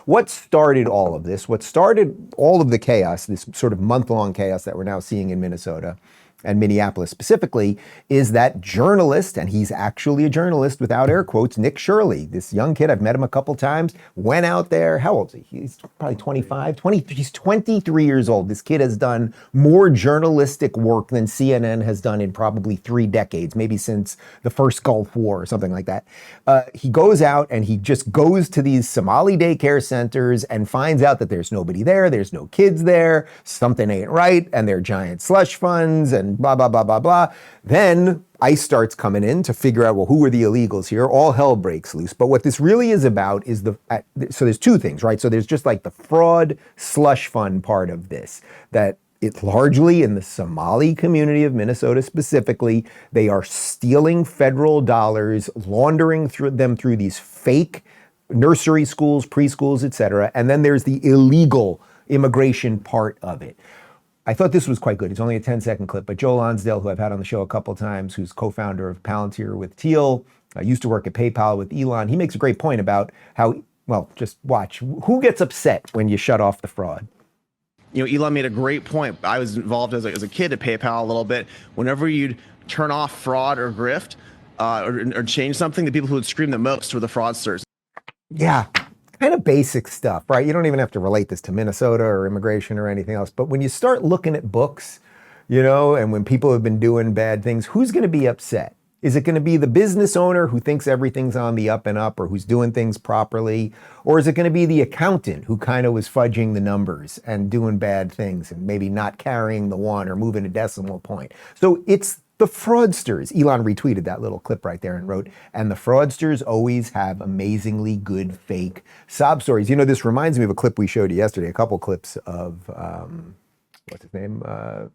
what started all of this, what started all of the chaos, this sort of month-long chaos that we're now seeing in Minnesota and Minneapolis specifically, is that journalist, and he's actually a journalist without air quotes, Nick Shirley, this young kid, I've met him a couple times, went out there, how old is he? He's probably 25, he's 23 years old. This kid has done more journalistic work than CNN has done in probably 3 decades, maybe since the first Gulf War or something like that. He goes out and he just goes to these Somali daycare centers and finds out that there's nobody there, there's no kids there, something ain't right, and they're giant slush funds and blah, blah, blah, blah, blah. Then ICE starts coming in to figure out, well, who are the illegals here? All hell breaks loose. But what this really is about is so there's 2 things, right? So there's just like the fraud slush fund part of this, that it's largely in the Somali community of Minnesota specifically. They are stealing federal dollars, laundering them through these fake nursery schools, preschools, et cetera. And then there's the illegal immigration part of it. I thought this was quite good. It's only a 10-second clip, but Joe Lonsdale, who I've had on the show a couple times, who's co-founder of Palantir with Thiel, used to work at PayPal with Elon. He makes a great point about how, well, just watch. Who gets upset when you shut off the fraud? You know, Elon made a great point. I was involved as a kid at PayPal a little bit. Whenever you'd turn off fraud or grift or change something, the people who would scream the most were the fraudsters. Yeah. Kind of basic stuff, right? You don't even have to relate this to Minnesota or immigration or anything else. But when you start looking at books, you know, and when people have been doing bad things, who's going to be upset? Is it going to be the business owner who thinks everything's on the up and up or who's doing things properly? Or is it going to be the accountant who kind of was fudging the numbers and doing bad things and maybe not carrying the 1 or moving a decimal point? So it's the fraudsters. Elon retweeted that little clip right there and wrote, and the fraudsters always have amazingly good fake sob stories. You know, this reminds me of a clip we showed you yesterday, a couple clips of, what's his name? The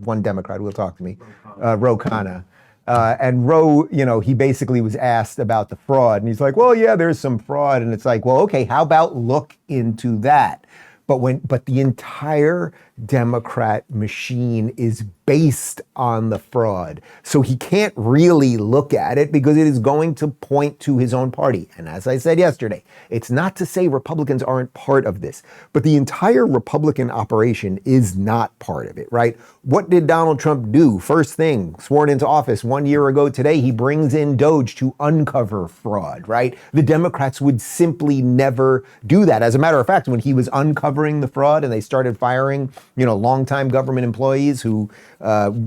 one Democrat who will talk to me, Ro Khanna. And Ro, you know, he basically was asked about the fraud and he's like, well, yeah, there's some fraud. And it's like, well, okay, how about look into that? But the entire Democrat machine is based on the fraud. So he can't really look at it because it is going to point to his own party. And as I said yesterday, it's not to say Republicans aren't part of this, but the entire Republican operation is not part of it, right? What did Donald Trump do? First thing, sworn into office 1 year ago today, he brings in Doge to uncover fraud, right? The Democrats would simply never do that. As a matter of fact, when he was uncovering the fraud and they started firing, you know, longtime government employees who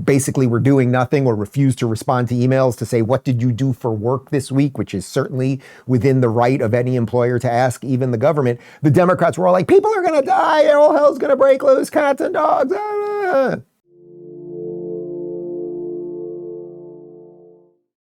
basically were doing nothing or refused to respond to emails to say, what did you do for work this week? Which is certainly within the right of any employer to ask, even the government. The Democrats were all like, people are going to die. All hell's going to break loose, cats and dogs.